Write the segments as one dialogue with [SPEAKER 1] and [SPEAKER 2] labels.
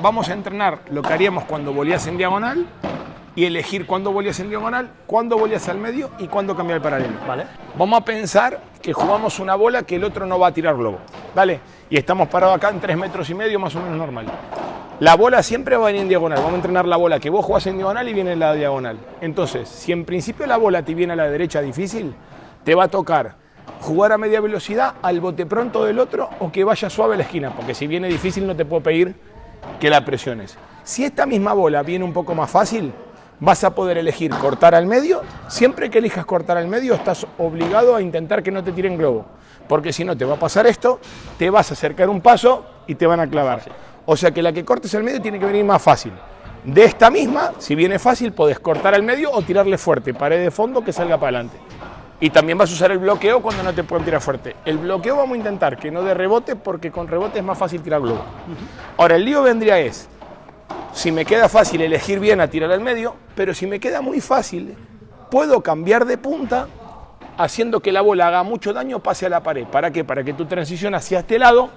[SPEAKER 1] vamos a entrenar lo que haríamos cuando voleas en diagonal y elegir cuándo voleas en diagonal, cuándo voleas al medio y cuándo cambiar el paralelo.
[SPEAKER 2] Vale.
[SPEAKER 1] Vamos a pensar que jugamos una bola que el otro no va a tirar globo, ¿vale? Y estamos parados acá en 3,5 metros más o menos normal. La bola siempre va a venir en diagonal. Vamos a entrenar la bola que vos jugás en diagonal y viene en la diagonal. Entonces, si en principio la bola te viene a la derecha difícil, te va a tocar jugar a media velocidad al bote pronto del otro o que vaya suave a la esquina, porque si viene difícil no te puedo pedir que la presiones. Si esta misma bola viene un poco más fácil, vas a poder elegir cortar al medio. Siempre que elijas cortar al medio estás obligado a intentar que no te tiren globo, porque si no te va a pasar esto, te vas a acercar un paso y te van a clavar. O sea que la que cortes al medio tiene que venir más fácil. De esta misma, si viene fácil, podés cortar al medio o tirarle fuerte, pared de fondo que salga para adelante. Y también vas a usar el bloqueo cuando no te pueden tirar fuerte. El bloqueo vamos a intentar que no dé rebote, porque con rebote es más fácil tirar globo. Ahora, el lío vendría es, si me queda fácil elegir bien a tirar al medio, pero si me queda muy fácil, puedo cambiar de punta haciendo que la bola haga mucho daño, pase a la pared. ¿Para qué? Para que tu transición hacia este lado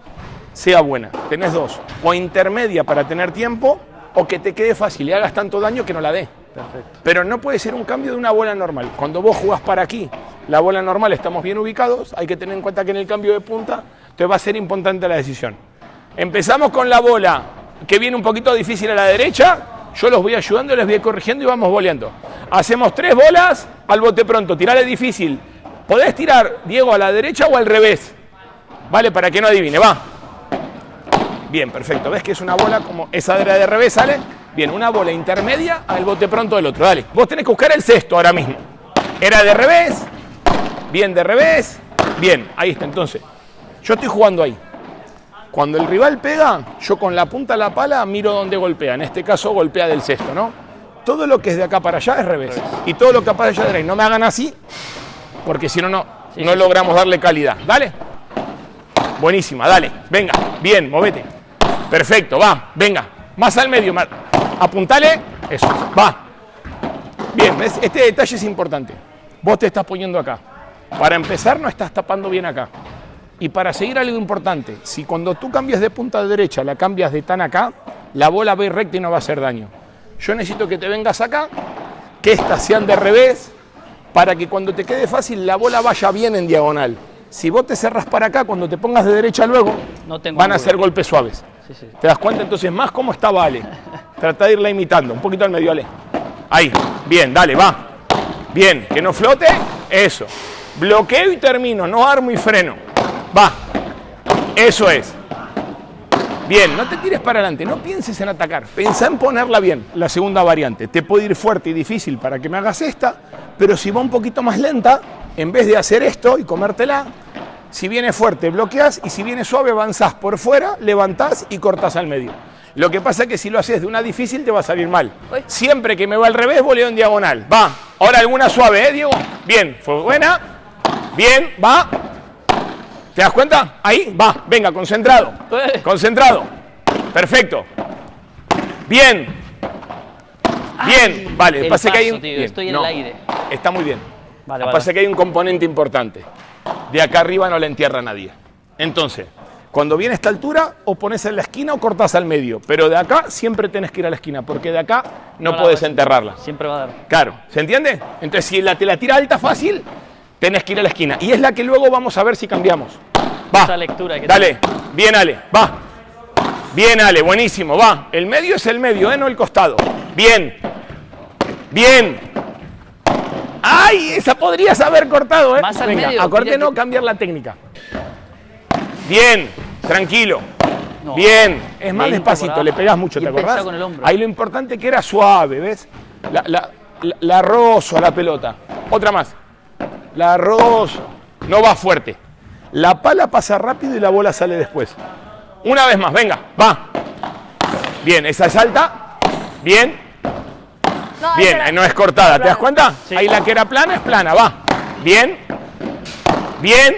[SPEAKER 1] sea buena. Tenés dos, o intermedia para tener tiempo, o que te quede fácil y hagas tanto daño que no la dé.
[SPEAKER 2] Perfecto.
[SPEAKER 1] Pero no puede ser un cambio de una bola normal. Cuando vos jugás para aquí, la bola normal, estamos bien ubicados, hay que tener en cuenta que en el cambio de punta te va a ser importante la decisión. Empezamos con la bola que viene un poquito difícil a la derecha, yo los voy ayudando, les voy corrigiendo y vamos voleando. Hacemos 3 bolas al bote pronto, tirale difícil. Podés tirar, Diego, a la derecha o al revés, ¿vale? Para que no adivine, va. Bien, perfecto, ves que es una bola como esa era de revés, ¿sale? Bien, una bola intermedia al bote pronto del otro, dale. Vos tenés que buscar el sexto ahora mismo. Era de revés, bien de revés, bien, ahí está. Entonces, yo estoy jugando ahí. Cuando el rival pega, yo con la punta de la pala miro dónde golpea. En este caso golpea del sexto, ¿no? Todo lo que es de acá para allá es revés. Y todo lo que para allá es derecho. No me hagan así, porque si no, no logramos darle calidad. Dale. Buenísima, dale. Venga, bien, movete. Perfecto, va, venga. Más al medio, más. Apuntale. Eso, va. Bien, ¿ves? Este detalle es importante. Vos te estás poniendo acá. Para empezar, no estás tapando bien acá. Y para seguir algo importante, si cuando tú cambias de punta de derecha, la cambias de tan acá, la bola va a ir recta y no va a hacer daño. Yo necesito que te vengas acá, que estas sean de revés, para que cuando te quede fácil la bola vaya bien en diagonal. Si vos te cerrás para acá, cuando te pongas de derecha luego, van a ser golpes suaves.
[SPEAKER 2] Sí, sí.
[SPEAKER 1] ¿Te das cuenta? Entonces, más cómo estaba Ale. Trata de irla imitando, un poquito al medio, Ale. Ahí, bien, dale, va. Bien, que no flote, eso. Bloqueo y termino, no armo y freno. Va, eso es. Bien, no te tires para adelante, no pienses en atacar, pensá en ponerla bien. La segunda variante, te puede ir fuerte y difícil para que me hagas esta, pero si va un poquito más lenta, en vez de hacer esto y comértela, si viene fuerte bloqueas y si viene suave avanzás por fuera, levantás y cortás al medio. Lo que pasa es que si lo haces de una difícil te va a salir mal. Siempre que me va al revés, voleo en diagonal. Va, ahora alguna suave, Diego? Bien, fue buena. Bien, va. ¿Te das cuenta? Ahí, va, venga, concentrado. Concentrado. Perfecto. Bien. Bien, vale. Pasa que hay un...
[SPEAKER 2] Tío, estoy en el aire.
[SPEAKER 1] Está muy bien.
[SPEAKER 2] Vale,
[SPEAKER 1] Pasa que hay un componente importante. De acá arriba no le entierra a nadie. Entonces, cuando viene a esta altura, o pones en la esquina o cortás al medio. Pero de acá siempre tenés que ir a la esquina, porque de acá no puedes enterrarla.
[SPEAKER 2] Siempre va a dar.
[SPEAKER 1] Claro, ¿se entiende? Entonces, si te la tira alta fácil, tenés que ir a la esquina. Y es la que luego vamos a ver si cambiamos. Va,
[SPEAKER 2] esa lectura que
[SPEAKER 1] dale, bien Ale, va. Bien Ale, buenísimo, va. El medio es el medio, no el costado. Bien, bien. ¡Ay! Esa podrías haber cortado,
[SPEAKER 2] Más al
[SPEAKER 1] Venga,
[SPEAKER 2] medio,
[SPEAKER 1] acuérdate no cambiar la técnica. Bien, tranquilo. No. Bien, es más despacito, le pegás mucho, ¿te acordás?
[SPEAKER 2] Con el hombro.
[SPEAKER 1] Ahí lo importante que era suave, ¿ves? La rozo a la pelota. Otra más. La rozo. No va fuerte. La pala pasa rápido y la bola sale después. Una vez más, venga, va. Bien, esa es alta. Bien.
[SPEAKER 3] No,
[SPEAKER 1] bien, no es cortada, ¿te das cuenta?
[SPEAKER 2] Sí.
[SPEAKER 1] Ahí la que era plana es plana, va. Bien. Bien.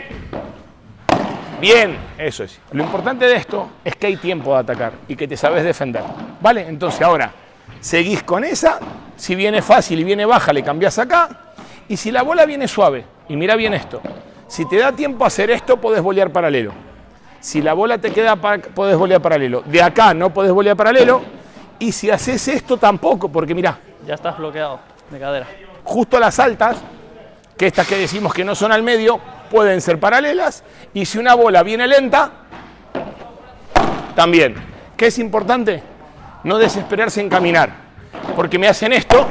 [SPEAKER 1] Bien. Eso es. Lo importante de esto es que hay tiempo de atacar y que te sabes defender. ¿Vale? Entonces ahora, seguís con esa. Si viene fácil y viene baja, le cambiás acá. Y si la bola viene suave, y mira bien esto. Si te da tiempo a hacer esto, podés volear paralelo. Si la bola te queda, podés volear paralelo. De acá no podés volear paralelo. Y si haces esto tampoco, porque mirá.
[SPEAKER 2] Ya estás bloqueado de cadera.
[SPEAKER 1] Justo las altas, que estas que decimos que no son al medio, pueden ser paralelas. Y si una bola viene lenta, también. ¿Qué es importante? No desesperarse en caminar. Porque me hacen esto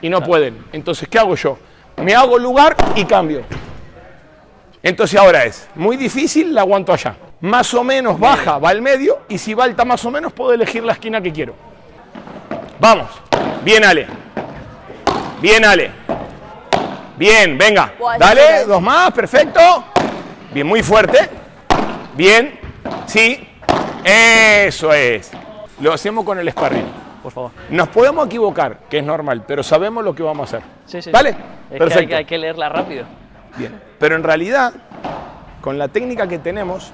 [SPEAKER 1] y no pueden. Entonces, ¿qué hago yo? Me hago lugar y cambio. Entonces ahora es muy difícil, la aguanto allá. Más o menos baja, va al medio, y si va alta más o menos, puedo elegir la esquina que quiero. Vamos. Bien, Ale. Bien, Ale. Bien, venga. Dale, dos más, perfecto. Bien, muy fuerte. Bien, sí. Eso es. Lo hacemos con el sparring.
[SPEAKER 2] Por favor.
[SPEAKER 1] Nos podemos equivocar, que es normal, pero sabemos lo que vamos a hacer.
[SPEAKER 2] Sí, sí.
[SPEAKER 1] ¿Vale?
[SPEAKER 2] Es
[SPEAKER 1] perfecto.
[SPEAKER 2] que hay que leerla rápido.
[SPEAKER 1] Bien, pero en realidad, con la técnica que tenemos,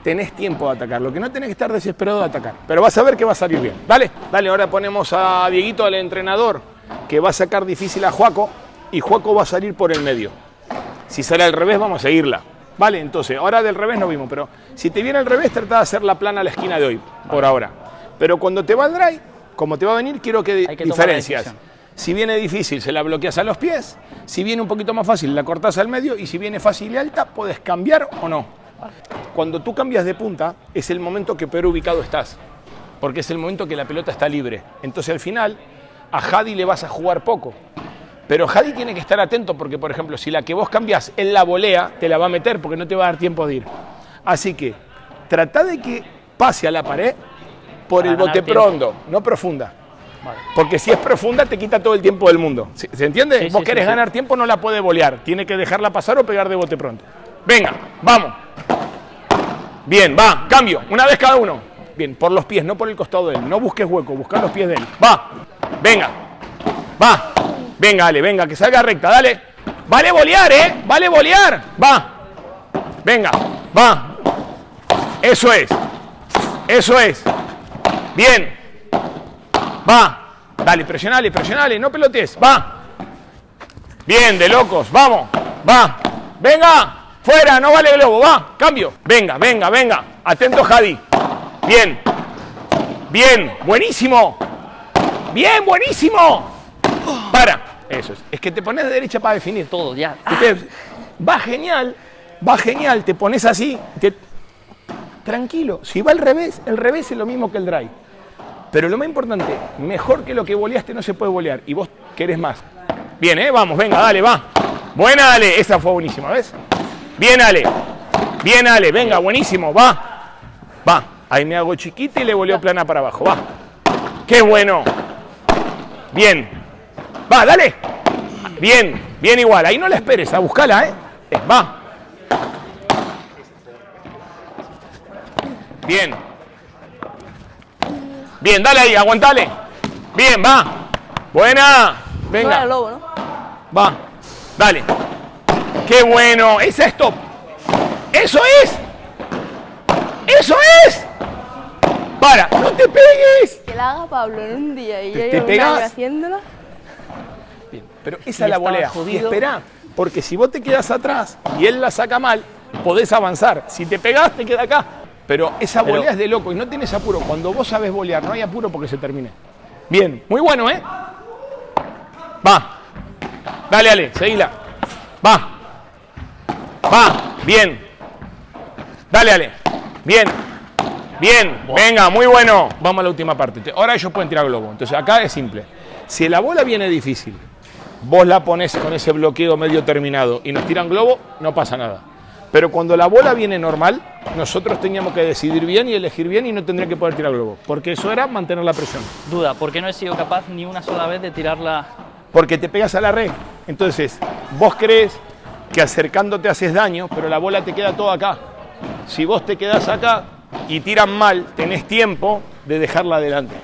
[SPEAKER 1] tenés tiempo de atacar. Lo que no tenés que estar desesperado de atacar. Pero vas a ver que va a salir bien. Dale, dale, ahora ponemos a Dieguito, al entrenador, que va a sacar difícil a Joaco, y Joaco va a salir por el medio. Si sale al revés, vamos a seguirla. Vale, entonces, ahora del revés no vimos, pero si te viene al revés, trata de hacer la plana a la esquina de hoy, por ahora. Pero cuando te va al drive, como te va a venir, quiero que diferencias. Si viene difícil, se la bloqueas a los pies. Si viene un poquito más fácil, la cortás al medio. Y si viene fácil y alta, puedes cambiar o no. Cuando tú cambias de punta, es el momento que peor ubicado estás. Porque es el momento que la pelota está libre. Entonces, al final, a Jadi le vas a jugar poco. Pero Jadi tiene que estar atento porque, por ejemplo, si la que vos cambiás, él la volea, te la va a meter porque no te va a dar tiempo de ir. Así que, trata de que pase a la pared por el bote pronto, no profunda. Vale. Porque si es profunda te quita todo el tiempo del mundo. ¿Se entiende?
[SPEAKER 2] Sí,
[SPEAKER 1] Vos querés ganar tiempo, no la puede volear. Tiene que dejarla pasar o pegar de bote pronto. Venga, vamos. Bien, va, cambio. Una vez cada uno. Bien, por los pies, no por el costado de él. No busques hueco, busca los pies de él. Va, venga, va. Venga, Ale, venga, que salga recta, dale. Vale volear, vale volear. Va, venga, va. Eso es. Eso es. Bien. Va. Dale, presionale, no pelotees. Va. Bien, de locos, vamos. Va. Venga. Fuera, no vale globo, va. Cambio. Venga, venga, venga. Atento, Jadi. Bien. Bien, buenísimo. Bien, buenísimo. Para. Eso es. Es que te pones de derecha para definir.
[SPEAKER 2] Todo, ya.
[SPEAKER 1] Va genial, te pones así. Tranquilo. Si va al revés, el revés es lo mismo que el drive. Pero lo más importante, mejor que lo que voleaste no se puede volear. Y vos querés más. Bien, vamos, venga, dale, va. Buena, Ale. Esa fue buenísima, ¿ves? Bien, Ale. Bien, Ale. Venga, buenísimo, va. Va. Ahí me hago chiquita y le voleo plana para abajo, va. ¡Qué bueno! Bien. Va, dale. Bien, bien igual. Ahí no la esperes, a buscarla, Va. Bien. Bien, dale ahí, aguantale. Bien, va. Buena. Venga.
[SPEAKER 3] No era el lobo, ¿no?
[SPEAKER 1] Va. Dale. ¡Qué bueno! Esa es top. ¡Eso es! ¡Eso es! ¡Para! ¡No te pegues!
[SPEAKER 3] Que la haga Pablo en un día y
[SPEAKER 1] ¿Te
[SPEAKER 3] yo llevo un
[SPEAKER 1] pegas?
[SPEAKER 3] año haciéndola.
[SPEAKER 1] Bien, pero esa es la volea. Y esperá, porque si vos te quedas atrás y él la saca mal, podés avanzar. Si te pegás, te queda acá. Pero esa volea es de loco y no tenés apuro. Cuando vos sabés volear, no hay apuro porque se termine. Bien, muy bueno, Va. Dale, Ale, seguila. Va. Va. Bien. Dale, Ale. Bien. Bien. Venga, muy bueno. Vamos a la última parte. Ahora ellos pueden tirar globo. Entonces acá es simple. Si la bola viene difícil, vos la ponés con ese bloqueo medio terminado y nos tiran globo, no pasa nada. Pero cuando la bola viene normal, nosotros teníamos que decidir bien y elegir bien y no tendría que poder tirar globo. Porque eso era mantener la presión.
[SPEAKER 2] Duda, ¿por qué no he sido capaz ni una sola vez de tirarla?
[SPEAKER 1] Porque te pegas a la red. Entonces, vos crees que acercándote haces daño, pero la bola te queda toda acá. Si vos te quedás acá y tiran mal, tenés tiempo de dejarla adelante.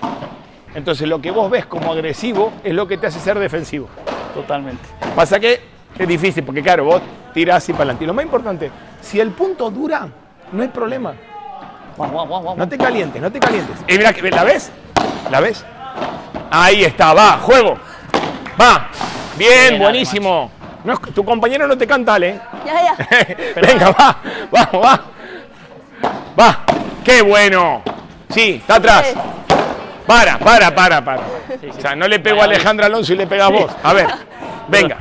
[SPEAKER 1] Entonces, lo que vos ves como agresivo es lo que te hace ser defensivo.
[SPEAKER 2] Totalmente.
[SPEAKER 1] Pasa que es difícil, porque claro, vos tirás así para adelante. Y lo más importante, si el punto dura, no hay problema.
[SPEAKER 2] Vamos.
[SPEAKER 1] No te calientes, no te calientes. Y mira, ¿la ves? ¿La ves? Ahí está, va, juego. Va. Bien, buenísimo. No, tu compañero no te canta, Ale.
[SPEAKER 3] Ya.
[SPEAKER 1] Venga, va, vamos, va. Va. ¡Qué bueno! Sí, está atrás. Para.
[SPEAKER 2] Sí, sí.
[SPEAKER 1] O sea, no le pego a
[SPEAKER 2] Vaya,
[SPEAKER 1] Alejandro Alonso y le pegas vos. A ver, venga.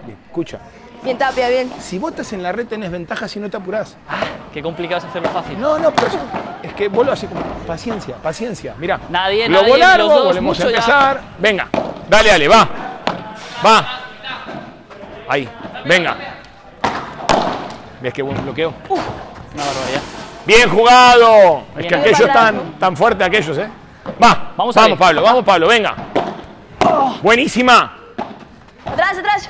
[SPEAKER 1] Bien, escucha.
[SPEAKER 3] Bien, Tapia, bien.
[SPEAKER 1] Si vos estás en la red tenés ventaja si no te apurás.
[SPEAKER 2] Qué complicado es hacerlo fácil.
[SPEAKER 1] No, pero es que vos lo haces como paciencia. Mirá.
[SPEAKER 2] Nadie,
[SPEAKER 1] Globo largo,
[SPEAKER 2] los dos,
[SPEAKER 1] volvemos a
[SPEAKER 2] mucho ya.
[SPEAKER 1] empezar. Venga, dale, va. Ahí, venga. ¿Ves qué buen bloqueo?
[SPEAKER 2] Una barbaridad.
[SPEAKER 1] Bien jugado. Es
[SPEAKER 2] Bien.
[SPEAKER 1] que aquellos tan fuertes aquellos, ¿eh?
[SPEAKER 2] Vamos,
[SPEAKER 1] Pablo, venga. Buenísima.
[SPEAKER 3] Atrás.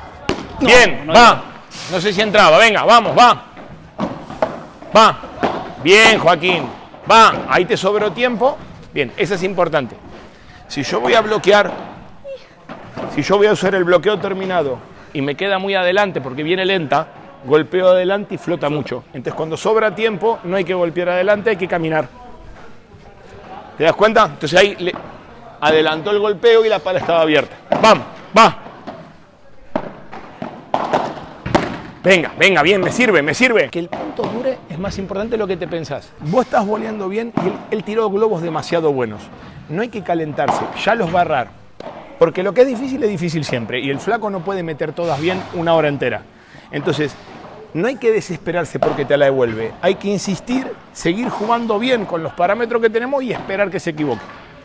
[SPEAKER 1] Bien,
[SPEAKER 2] no
[SPEAKER 1] va. No sé si entraba, venga, vamos, va. Bien, Joaquín. Va, ahí te sobró tiempo. Bien, eso es importante. Si yo voy a bloquear, si yo voy a usar el bloqueo terminado y me queda muy adelante porque viene lenta, golpeo adelante y flota mucho. Entonces cuando sobra tiempo no hay que golpear adelante, hay que caminar. ¿Te das cuenta? Entonces ahí le adelantó el golpeo y la pala estaba abierta. Vamos, va. Venga, bien, me sirve. Que el punto dure es más importante de lo que te pensás. Vos estás voleando bien y él tiró globos demasiado buenos. No hay que calentarse, ya los va a errar. Porque lo que es difícil siempre. Y el flaco no puede meter todas bien una hora entera. Entonces, no hay que desesperarse porque te la devuelve. Hay que insistir, seguir jugando bien con los parámetros que tenemos y esperar que se equivoque.